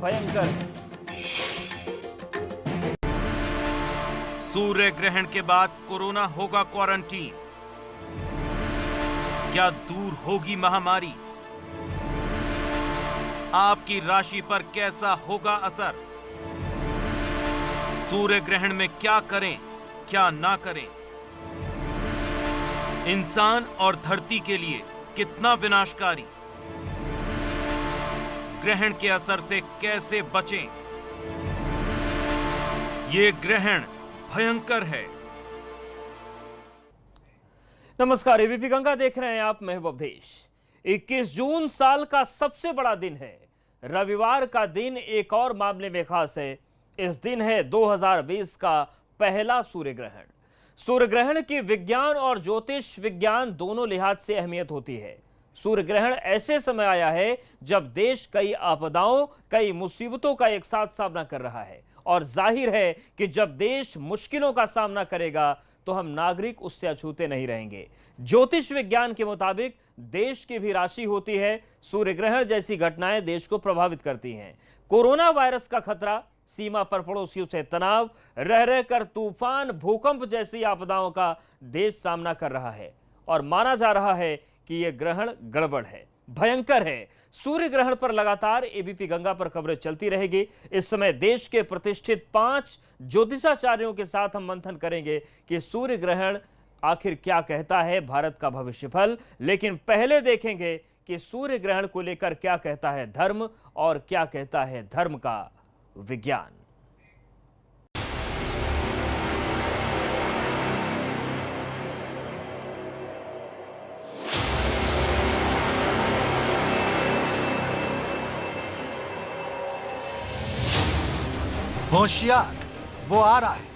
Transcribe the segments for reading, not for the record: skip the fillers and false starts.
भयंकर। सूर्य ग्रहण के बाद कोरोना होगा क्वारंटीन, क्या दूर होगी महामारी? आपकी राशि पर कैसा होगा असर? सूर्य ग्रहण में क्या करें, क्या ना करें? इंसान और धरती के लिए कितना विनाशकारी? ग्रहण के असर से कैसे बचें? ये ग्रहण भयंकर है। नमस्कार, एबीपी गंगा देख रहे हैं आप, मैं हूं अवधेश। 21 जून साल का सबसे बड़ा दिन है। रविवार का दिन एक और मामले में खास है। इस दिन है 2020 का पहला सूर्य ग्रहण। सूर्य ग्रहण की विज्ञान और ज्योतिष विज्ञान दोनों लिहाज से अहमियत होती है। सूर्य ग्रहण ऐसे समय आया है जब देश कई आपदाओं, कई मुसीबतों का एक साथ सामना कर रहा है, और जाहिर है कि जब देश मुश्किलों का सामना करेगा तो हम नागरिक उससे अछूते नहीं रहेंगे। ज्योतिष विज्ञान के मुताबिक देश की भी राशि होती है। सूर्य ग्रहण जैसी घटनाएं देश को प्रभावित करती हैं। कोरोना वायरस का खतरा, सीमा पर पड़ोसियों से तनाव, रह रहकर तूफान, भूकंप जैसी आपदाओं का देश सामना कर रहा है, और माना जा रहा है कि यह ग्रहण गड़बड़ है, भयंकर है। सूर्य ग्रहण पर लगातार एबीपी गंगा पर खबरें चलती रहेगी। इस समय देश के प्रतिष्ठित 5 ज्योतिषाचार्यों के साथ हम मंथन करेंगे कि सूर्य ग्रहण आखिर क्या कहता है भारत का भविष्यफल। लेकिन पहले देखेंगे कि सूर्य ग्रहण को लेकर क्या कहता है धर्म और क्या कहता है धर्म का विज्ञान। होशियार, वो आ रहा है।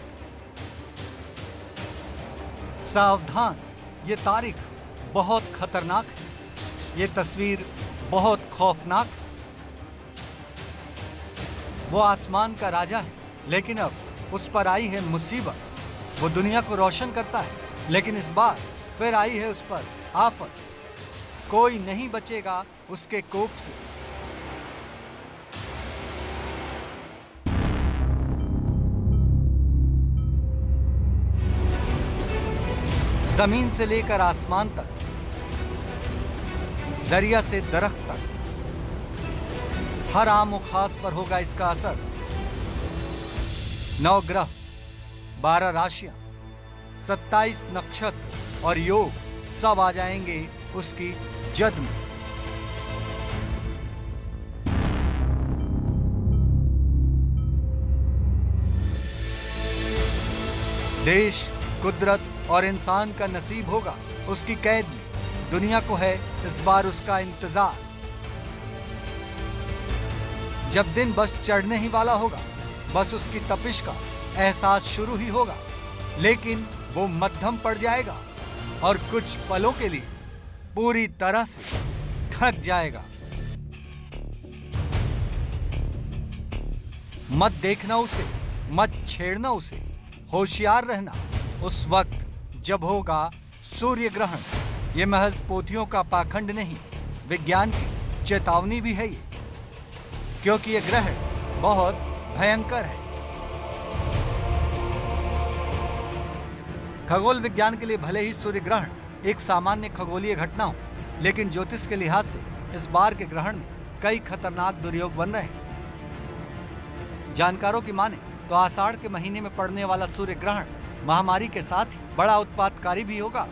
सावधान, ये तारीख बहुत खतरनाक है। ये तस्वीर बहुत खौफनाक है। वो आसमान का राजा है, लेकिन अब उस पर आई है मुसीबत। वो दुनिया को रोशन करता है, लेकिन इस बार फिर आई है उस पर आफत। कोई नहीं बचेगा उसके कोप से। जमीन से लेकर आसमान तक, दरिया से दरख्त तक, हर आम व खास पर होगा इसका असर। 9 ग्रह, 12 राशियां, 27 नक्षत्र और योग सब आ जाएंगे उसकी जद में। देश, कुदरत और इंसान का नसीब होगा उसकी कैद में। दुनिया को है इस बार उसका इंतजार। जब दिन बस चढ़ने ही वाला होगा, बस उसकी तपिश का एहसास शुरू ही होगा, लेकिन वो मध्यम पड़ जाएगा और कुछ पलों के लिए पूरी तरह से ढक जाएगा। मत देखना उसे, मत छेड़ना उसे। होशियार रहना उस वक्त जब होगा सूर्य ग्रहण। ये महज पोथियों का पाखंड नहीं, विज्ञान की चेतावनी भी है ये, क्योंकि ये ग्रहण बहुत भयंकर है। खगोल विज्ञान के लिए भले ही सूर्य ग्रहण एक सामान्य खगोलीय घटना हो, लेकिन ज्योतिष के लिहाज से इस बार के ग्रहण में कई खतरनाक दुर्योग बन रहे हैं। जानकारों की माने तो आषाढ़ के महीने में पड़ने वाला सूर्य ग्रहण महामारी के साथ ही बड़ा उत्पातकारी भी होगा।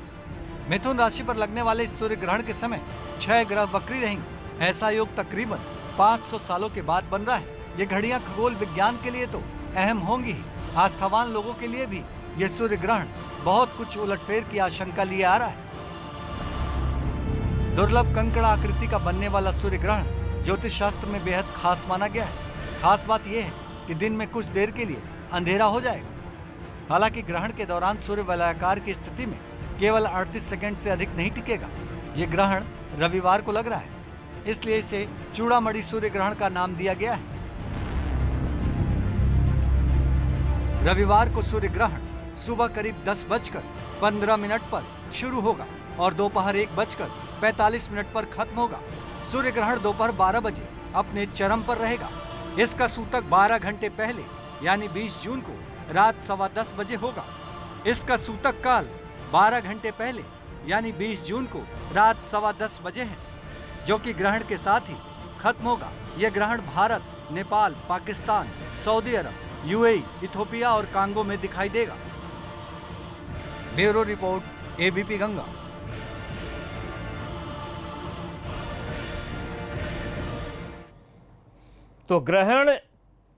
मिथुन राशि पर लगने वाले इस सूर्य ग्रहण के समय 6 ग्रह वक्री रहेंगे। ऐसा योग तकरीबन 500 सालों के बाद बन रहा है। ये घड़ियां खगोल विज्ञान के लिए तो अहम होंगी ही, आस्थावान लोगों के लिए भी ये सूर्य ग्रहण बहुत कुछ उलटफेर की आशंका लिए आ रहा है। दुर्लभ कंकड़ आकृति का बनने वाला सूर्य ग्रहण ज्योतिष शास्त्र में बेहद खास माना गया है। खास बात यह है कि दिन में कुछ देर के लिए अंधेरा हो जाएगा। हालांकि ग्रहण के दौरान सूर्य वलयाकार की स्थिति में केवल 38 सेकंड से अधिक नहीं टिकेगा। यह ग्रहण रविवार को लग रहा है, इसलिए इसे चूड़ामणि सूर्य ग्रहण का नाम दिया गया है। रविवार को सूर्य ग्रहण सुबह करीब 10:15 पर शुरू होगा और दोपहर 1:45 पर खत्म होगा। सूर्य ग्रहण दोपहर 12 बजे अपने चरम पर रहेगा। इसका सूतक 12 घंटे पहले यानी 20 जून को रात 10:15 बजे होगा। इसका सूतक काल 12 घंटे पहले यानी 20 जून को रात 10:15 बजे है, जो कि ग्रहण के साथ ही खत्म होगा। यह ग्रहण भारत, नेपाल, पाकिस्तान, सऊदी अरब, यूएई, इथोपिया और कांगो में दिखाई देगा। Bureau report, ABP Ganga. तो ग्रहण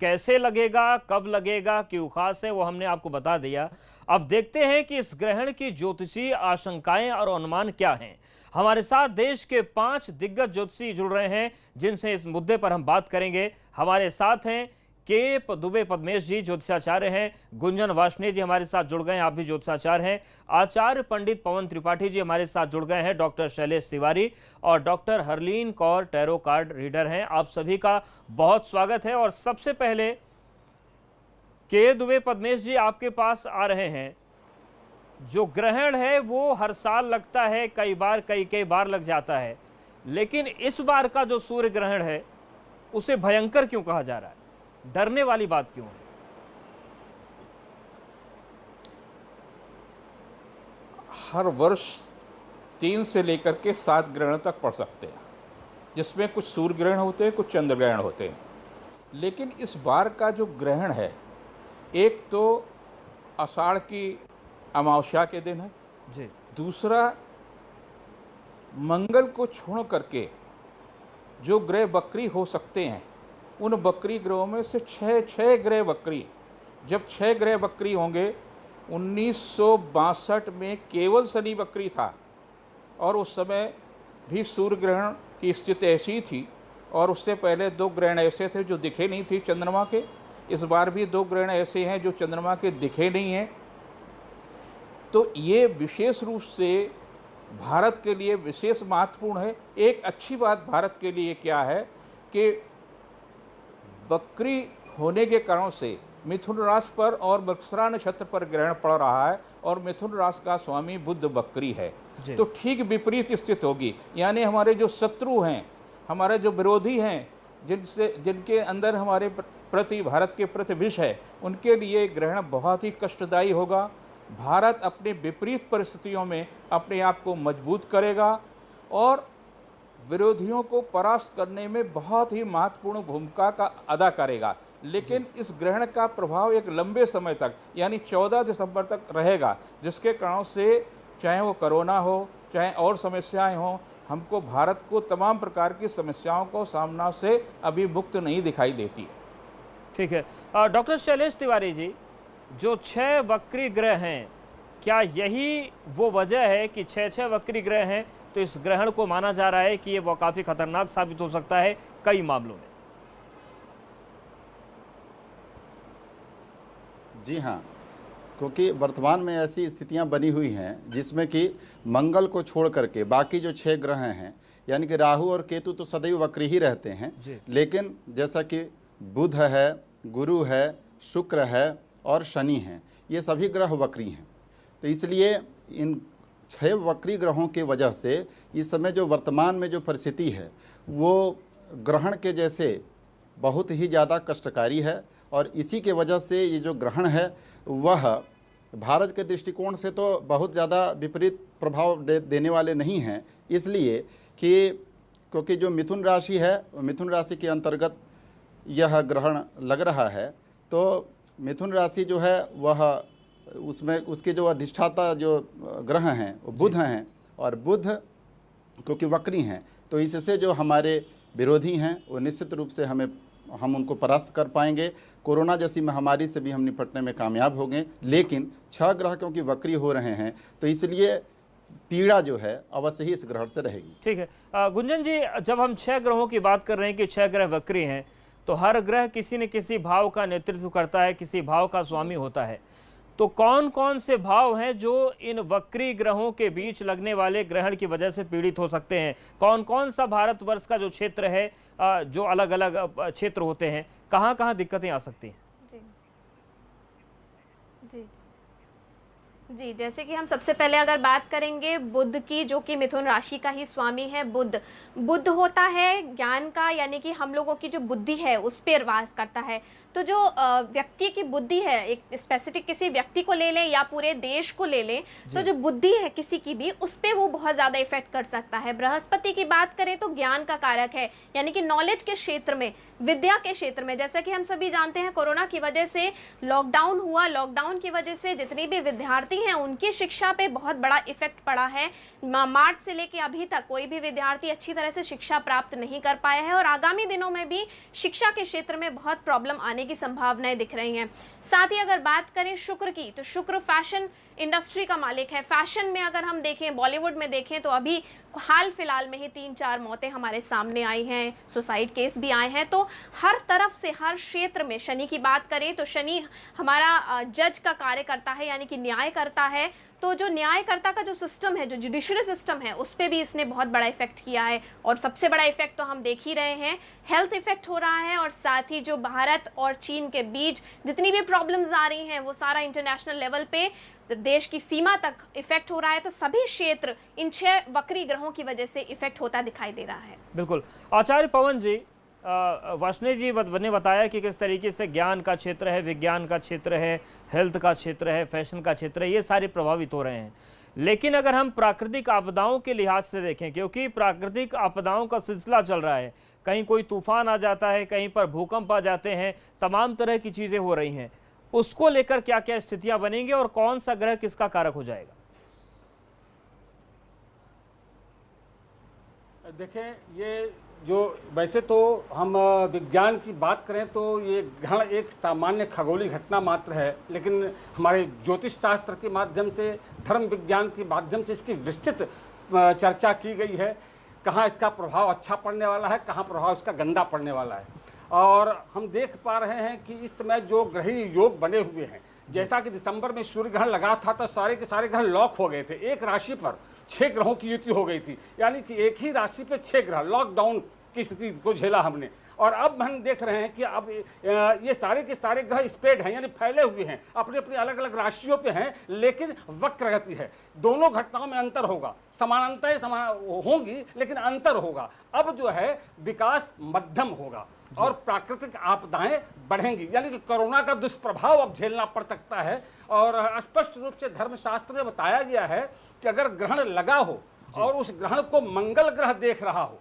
कैसे लगेगा, कब लगेगा, क्यों खास है, वो हमने आपको बता दिया। अब देखते हैं कि इस ग्रहण की ज्योतिषीय आशंकाएं और अनुमान क्या हैं। हमारे साथ देश के 5 दिग्गज ज्योतिषी जुड़ रहे हैं, जिनसे इस मुद्दे पर हम बात करेंगे। हमारे साथ हैं के दुबे पद्मेश जी, ज्योतिषाचार्य हैं। गुंजन वार्ष्णेय जी हमारे साथ जुड़ गए हैं, आप भी ज्योतिषाचार्य हैं। आचार्य पंडित पवन त्रिपाठी जी हमारे साथ जुड़ गए हैं। डॉक्टर शैलेश तिवारी और doctor Harleen Kaur tarot card reader हैं। आप सभी का बहुत स्वागत है। और सबसे पहले के दुबे पद्मेश जी आपके पास आ रहे हैं। जो ग्रहण है वो हर साल लगता है, कई बार लग जाता है, लेकिन इस बार का जो सूर्य ग्रहण है उसे भयंकर क्यों कहा जा रहा है? डरने वाली बात क्यों है? हर वर्ष 3 से लेकर के 7 ग्रहण तक पड़ सकते हैं, जिसमें कुछ सूर्य ग्रहण होते हैं, कुछ चंद्र ग्रहण होते हैं। लेकिन इस बार का जो ग्रहण है, एक तो आषाढ़ की अमावस्या के दिन है जी। दूसरा मंगल को छोड़ करके जो ग्रह वक्री हो सकते हैं, उन वक्री ग्रहों में से 6 ग्रह वक्री। जब 6 ग्रह वक्री होंगे, 1962 में केवल शनि वक्री था, और उस समय भी सूर्य ग्रहण की स्थिति ऐसी थी, और उससे पहले 2 ग्रहण ऐसे थे जो दिखे नहीं थे चंद्रमा के। इस बार भी 2 ग्रहण ऐसे हैं जो चंद्रमा के दिखे नहीं हैं। तो ये विशेष रूप से भारत के लिए विशेष महत्वपूर्ण है। एक अच्छी बात भारत के लिए क्या है कि वक्री होने के कारण से मिथुन राशि पर और मृगशिरा नक्षत्र पर ग्रहण पड़ रहा है, और मिथुन राशि का स्वामी बुध वक्री है। तो ठीक विपरीत स्थिति होगी, यानी हमारे जो शत्रु हैं, हमारे जो विरोधी हैं, जिनके अंदर हमारे प्रति, भारत के प्रति विष है, उनके लिए ग्रहण बहुत ही कष्टदायी होगा। भारत अपने विपरीत परिस्थितियों में अपने आप को मजबूत करेगा और विरोधियों को परास्त करने में बहुत ही महत्वपूर्ण भूमिका का अदा करेगा। लेकिन इस ग्रहण का प्रभाव एक लंबे समय तक, यानी 14 दिसंबर तक रहेगा, जिसके कारण से चाहे वो कोरोना हो, चाहे और समस्याएं हों, हमको भारत को तमाम प्रकार की समस्याओं को सामना से अभी मुक्त नहीं दिखाई देती है। ठीक है। डॉक्टर शैलेश तिवारी जी, जो 6 वक्री ग्रह हैं, क्या यही वो वजह है कि 6 वक्री ग्रह हैं, तो इस ग्रहण को माना जा रहा है कि ये वो काफ़ी खतरनाक साबित हो सकता है कई मामलों में? जी हाँ, क्योंकि वर्तमान में ऐसी स्थितियां बनी हुई हैं जिसमें कि मंगल को छोड़ करके बाकी जो 6 ग्रह हैं, यानी कि राहु और केतु तो सदैव वक्री ही रहते हैं, लेकिन जैसा कि बुध है, गुरु है, शुक्र है और शनि हैं, ये सभी ग्रह वक्री हैं। तो इसलिए इन 6 वक्री ग्रहों के वजह से इस समय जो वर्तमान में जो परिस्थिति है वो ग्रहण के जैसे बहुत ही ज़्यादा कष्टकारी है, और इसी के वजह से ये जो ग्रहण है वह भारत के दृष्टिकोण से तो बहुत ज़्यादा विपरीत प्रभाव देने वाले नहीं हैं, इसलिए कि क्योंकि जो मिथुन राशि है, मिथुन राशि के अंतर्गत यह ग्रहण लग रहा है। तो मिथुन राशि जो है वह उसमें उसके जो अधिष्ठाता जो ग्रह हैं वो बुध हैं, और बुध क्योंकि वक्री हैं, तो इससे जो हमारे विरोधी हैं वो निश्चित रूप से हम उनको परास्त कर पाएंगे। कोरोना जैसी महामारी से भी हम निपटने में कामयाब होंगे। लेकिन 6 ग्रह क्योंकि वक्री हो रहे हैं, तो इसलिए पीड़ा जो है अवश्य ही इस ग्रहण से रहेगी। ठीक है। गुंजन जी, जब हम 6 ग्रहों की बात कर रहे हैं कि 6 ग्रह वक्री हैं, तो हर ग्रह किसी न किसी भाव का नेतृत्व करता है, किसी भाव का स्वामी होता है। तो कौन कौन से भाव हैं जो इन वक्री ग्रहों के बीच लगने वाले ग्रहण की वजह से पीड़ित हो सकते हैं? कौन कौन सा भारतवर्ष का जो क्षेत्र है, जो अलग अलग क्षेत्र होते हैं, कहाँ कहाँ दिक्कतें आ सकती हैं? जी जी जी, जैसे कि हम सबसे पहले अगर बात करेंगे बुध की, जो कि मिथुन राशि का ही स्वामी है बुध। बुध होता है ज्ञान का, यानी कि हम लोगों की जो बुद्धि है उस पर वास करता है। तो जो व्यक्ति की बुद्धि है, एक स्पेसिफिक किसी व्यक्ति को ले लें या पूरे देश को ले लें, तो जो बुद्धि है किसी की भी, उस पर वो बहुत ज़्यादा इफेक्ट कर सकता है। बृहस्पति की बात करें तो ज्ञान का कारक है, यानी कि नॉलेज के क्षेत्र में, विद्या के क्षेत्र में। जैसा कि हम सभी जानते हैं, कोरोना की वजह से लॉकडाउन हुआ, लॉकडाउन की वजह से जितने भी विद्यार्थी हैं उनकी शिक्षा पे बहुत बड़ा इफेक्ट पड़ा है। मार्च से लेके अभी तक कोई भी विद्यार्थी अच्छी तरह से शिक्षा प्राप्त नहीं कर पाया है, और आगामी दिनों में भी शिक्षा के क्षेत्र में बहुत प्रॉब्लम आने की संभावनाएं दिख रही हैं। साथ ही अगर बात करें शुक्र की, तो शुक्र फैशन इंडस्ट्री का मालिक है। फैशन में अगर हम देखें, बॉलीवुड में देखें, तो अभी हाल फिलहाल में ही 3-4 मौतें हमारे सामने आई हैं, सुसाइड केस भी आए हैं। तो हर तरफ से, हर क्षेत्र में, शनि की बात करें तो शनि हमारा जज का कार्य करता है, यानी कि न्याय करता है। तो जो न्यायकर्ता का जो सिस्टम है, जो जुडिशरी सिस्टम है, उस पर भी इसने बहुत बड़ा इफेक्ट किया है। और सबसे बड़ा इफेक्ट तो हम देख ही रहे हैं, हेल्थ इफेक्ट हो रहा है। और साथ ही जो भारत और चीन के बीच जितनी भी प्रॉब्लम्स आ रही हैं, वो सारा इंटरनेशनल लेवल पे देश की सीमा तक इफेक्ट हो रहा है। तो सभी क्षेत्र इन 6 वक्री ग्रहों की वजह से इफेक्ट होता दिखाई दे रहा है। बिल्कुल। आचार्य पवन जी, वार्ष्णेय जी ने बताया कि किस तरीके से ज्ञान का क्षेत्र है, विज्ञान का क्षेत्र है, हेल्थ का क्षेत्र है, फैशन का क्षेत्र है, ये सारे प्रभावित हो रहे हैं। लेकिन अगर हम प्राकृतिक आपदाओं के लिहाज से देखें, क्योंकि प्राकृतिक आपदाओं का सिलसिला चल रहा है, कहीं कोई तूफान आ जाता है, कहीं पर भूकंप आ जाते हैं, तमाम तरह की चीज़ें हो रही हैं, उसको लेकर क्या क्या स्थितियां बनेंगी और कौन सा ग्रह किसका कारक हो जाएगा? देखें, ये जो वैसे तो हम विज्ञान की बात करें तो ये ग्रहण एक सामान्य खगोलीय घटना मात्र है, लेकिन हमारे ज्योतिष शास्त्र के माध्यम से, धर्म विज्ञान के माध्यम से इसकी विस्तृत चर्चा की गई है। कहाँ इसका प्रभाव अच्छा पड़ने वाला है, कहाँ प्रभाव इसका गंदा पड़ने वाला है। और हम देख पा रहे हैं कि इस समय जो ग्रही योग बने हुए हैं, जैसा कि दिसंबर में सूर्य ग्रहण लगा था तो सारे के सारे ग्रह लॉक हो गए थे। एक राशि पर 6 ग्रहों की युति हो गई थी, यानी कि एक ही राशि पर 6 ग्रह, लॉकडाउन की स्थिति को झेला हमने। और अब हम देख रहे हैं कि अब ये सारे के सारे ग्रह स्प्रेड हैं, यानी फैले हुए हैं, अपने अपने अलग अलग राशियों पे हैं, लेकिन वक्र गति है। दोनों घटनाओं में अंतर होगा, समानांतरें होंगी लेकिन अंतर होगा। अब जो है विकास मध्यम होगा और प्राकृतिक आपदाएं बढ़ेंगी, यानी कि कोरोना का दुष्प्रभाव अब झेलना पड़ सकता है। और स्पष्ट रूप से धर्मशास्त्र में बताया गया है कि अगर ग्रहण लगा हो और उस ग्रहण को मंगल ग्रह देख रहा हो,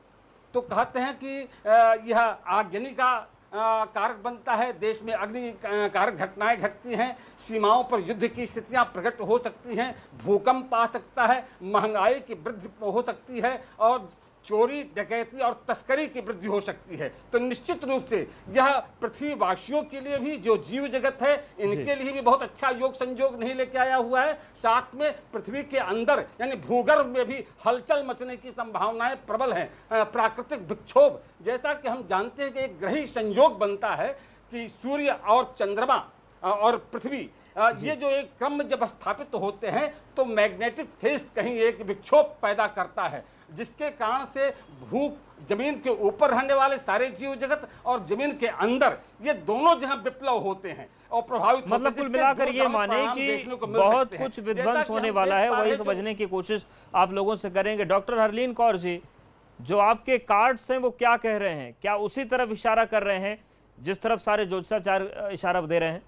तो कहते हैं कि यह आगजनी का कारक बनता है, देश में अग्नि कारक घटनाएं घटती हैं, सीमाओं पर युद्ध की स्थितियां प्रकट हो सकती हैं, भूकंप आ सकता है, महंगाई की वृद्धि हो सकती है, और चोरी, डकैती और तस्करी की वृद्धि हो सकती है। तो निश्चित रूप से यह पृथ्वीवासियों के लिए भी, जो जीव जगत है, इनके लिए भी बहुत अच्छा योग संयोग नहीं लेके आया हुआ है। साथ में पृथ्वी के अंदर यानी भूगर्भ में भी हलचल मचने की संभावनाएं प्रबल हैं। प्राकृतिक विक्षोभ, जैसा कि हम जानते हैं कि एक ग्रही संयोग बनता है कि सूर्य और चंद्रमा और पृथ्वी, ये जो एक क्रम में जब स्थापित होते हैं तो मैग्नेटिक फेस कहीं एक विक्षोभ पैदा करता है, जिसके कारण से जमीन के ऊपर रहने वाले सारे जीव जगत और जमीन के अंदर, ये दोनों जहां विप्लव होते हैं और प्रभावित, मतलब कुल मिलाकर ये माने कि बहुत कुछ विध्वंस होने वाला है, वही समझने की कोशिश आप लोगों से करेंगे। डॉक्टर हरलीन कौर जी, जो आपके कार्ड्स हैं वो क्या कह रहे हैं? क्या उसी तरफ इशारा कर रहे हैं जिस तरफ सारे ज्योतिषाचार्य इशारा दे रहे हैं?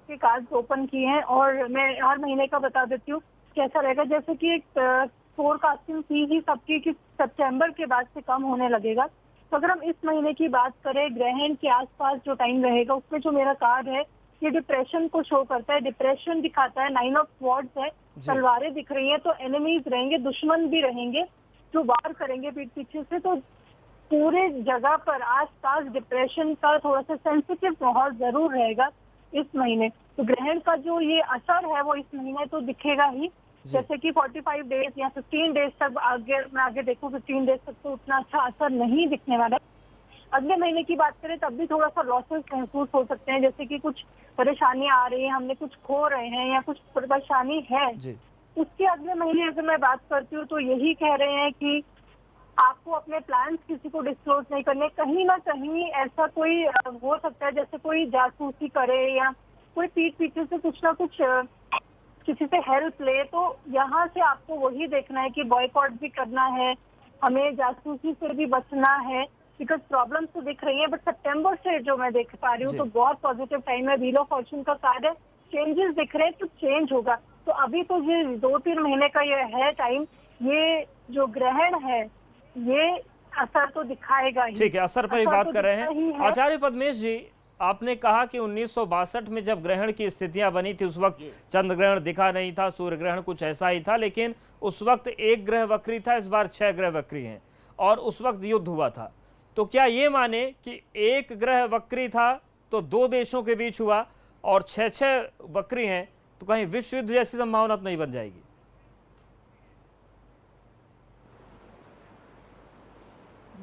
के कार्ड्स ओपन किए हैं और मैं हर महीने का बता देती हूँ कैसा रहेगा। जैसे कि एक फोरकास्टिंग थी ही सबकी कि सितंबर के बाद से कम होने लगेगा। तो अगर हम इस महीने की बात करें, ग्रहण के आसपास जो टाइम रहेगा, उसमें जो मेरा कार्ड है ये डिप्रेशन को शो करता है। डिप्रेशन दिखाता है, 9 ऑफ स्वॉर्ड्स है, तलवारें दिख रही हैं। तो एनिमीज रहेंगे, दुश्मन भी रहेंगे जो वार करेंगे पीठ पीछे से। तो पूरे जगह पर आसपास डिप्रेशन का थोड़ा सा सेंसिटिव माहौल जरूर रहेगा इस महीने। तो ग्रहण का जो ये असर है वो इस महीने तो दिखेगा ही। जैसे कि 45 डेज या 15 डेज तक आगे देखो, 15 डेज तक तो उतना अच्छा असर नहीं दिखने वाला। अगले महीने की बात करें तब भी थोड़ा सा लॉसेस महसूस हो सकते हैं, जैसे कि कुछ परेशानियां आ रही हैं, हमने कुछ खो रहे हैं या कुछ परेशानी है। उसके अगले महीने अगर मैं बात करती हूँ तो यही कह रहे हैं कि आपको अपने प्लान्स किसी को डिस्क्लोज नहीं करने। कहीं ना कहीं ऐसा कोई हो सकता है जैसे कोई जासूसी करे या कोई पीठ पीछे से कुछ ना कुछ किसी से हेल्प ले, तो यहाँ से आपको वही देखना है कि बॉयकॉट भी करना है, हमें जासूसी से भी बचना है, बिकॉज प्रॉब्लम तो दिख रही है। बट सितंबर से जो मैं देख पा रही हूँ तो बहुत पॉजिटिव टाइम है। व्हील ऑफ फॉर्चून का कार्ड है, चेंजेस दिख रहे हैं, तो चेंज होगा। तो अभी तो ये 2-3 महीने का ये है टाइम, ये जो ग्रहण है ये असर तो दिखाएगा ही। ठीक है, असर पर ही बात कर रहे हैं। है। आचार्य पद्मेश जी, आपने कहा कि 1962 में जब ग्रहण की स्थितियां बनी थी उस वक्त चंद्र ग्रहण दिखा नहीं था, सूर्य ग्रहण कुछ ऐसा ही था, लेकिन उस वक्त एक ग्रह वक्री था, इस बार 6 ग्रह वक्री हैं और उस वक्त युद्ध हुआ था। तो क्या ये माने कि एक ग्रह वक्री था तो 2 देशों के बीच हुआ और 6 वक्री हैं, तो कहीं विश्व युद्ध जैसी संभावना तो नहीं बन जाएगी?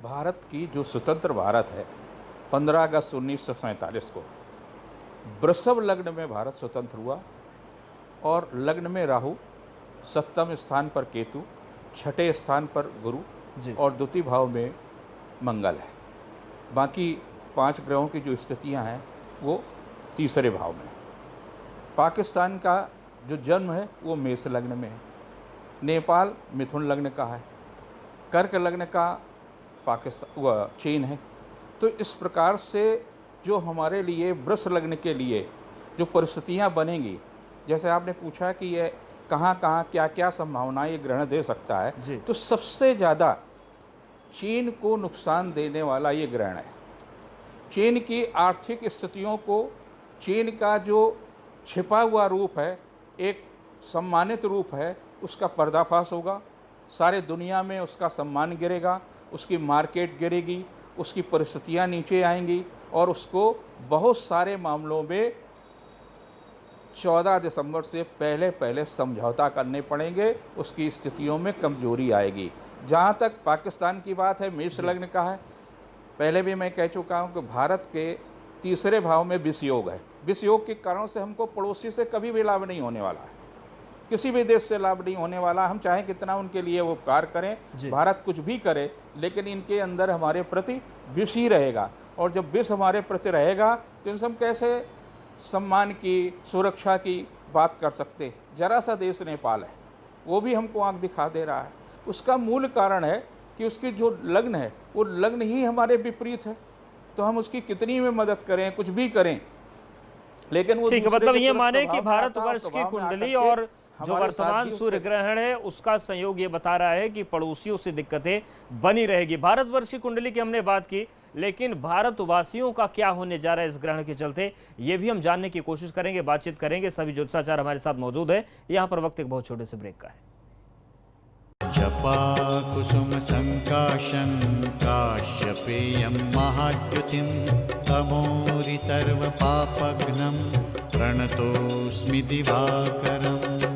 भारत की जो स्वतंत्र भारत है 15 अगस्त 1947 को वृषभ लग्न में भारत स्वतंत्र हुआ और लग्न में राहु, 7वें स्थान पर केतु, 6ठे स्थान पर गुरु और द्वितीय भाव में मंगल है। बाकी 5 ग्रहों की जो स्थितियां हैं वो तीसरे भाव में है। पाकिस्तान का जो जन्म है वो मेष लग्न में है, नेपाल मिथुन लग्न का है, कर्क लग्न का पाकिस्तान चीन है। तो इस प्रकार से जो हमारे लिए वृष लग्न के लिए जो परिस्थितियां बनेंगी, जैसे आपने पूछा कि ये कहाँ कहाँ क्या क्या संभावनाएं ये ग्रहण दे सकता है, तो सबसे ज़्यादा चीन को नुकसान देने वाला ये ग्रहण है। चीन की आर्थिक स्थितियों को, चीन का जो छिपा हुआ रूप है, एक सम्मानित रूप है, उसका पर्दाफाश होगा। सारे दुनिया में उसका सम्मान गिरेगा, उसकी मार्केट गिरेगी, उसकी परिस्थितियां नीचे आएंगी और उसको बहुत सारे मामलों में 14 दिसंबर से पहले समझौता करने पड़ेंगे, उसकी स्थितियों में कमजोरी आएगी। जहाँ तक पाकिस्तान की बात है, मेष लग्न का है, पहले भी मैं कह चुका हूँ कि भारत के तीसरे भाव में विष योग है। विष योग के कारण से हमको पड़ोसी से कभी भी लाभ नहीं होने वाला है, किसी भी देश से लाभ नहीं होने वाला। हम चाहें कितना उनके लिए वो उपकार करें, भारत कुछ भी करे, लेकिन इनके अंदर हमारे प्रति विष ही रहेगा। और जब विष हमारे प्रति रहेगा तो इनसे हम कैसे सम्मान की, सुरक्षा की बात कर सकते। जरा सा देश नेपाल है, वो भी हमको आंख दिखा दे रहा है। उसका मूल कारण है कि उसकी जो लग्न है वो लग्न ही हमारे विपरीत है। तो हम उसकी कितनी में मदद करें, कुछ भी करें, लेकिन वो ठीक है, मतलब ये माने कि भारतवर्ष की कुंडली और जो वर्तमान सूर्य ग्रहण है उसका संयोग ये बता रहा है कि पड़ोसियों से दिक्कतें बनी रहेगी। भारतवर्ष की कुंडली की हमने बात की, लेकिन भारतवासियों का क्या होने जा रहा है इस ग्रहण के चलते, ये भी हम जानने की कोशिश करेंगे, बातचीत करेंगे। सभी ज्योतिषाचार्य हमारे साथ मौजूद है। यहाँ पर वक्त एक बहुत छोटे से ब्रेक का है। जपा कुसुम संकाशं काश्यपेयं महाद्युतिं तमोरि सर्व पापघ्नं प्रणतोऽस्मि दिवाकरम्।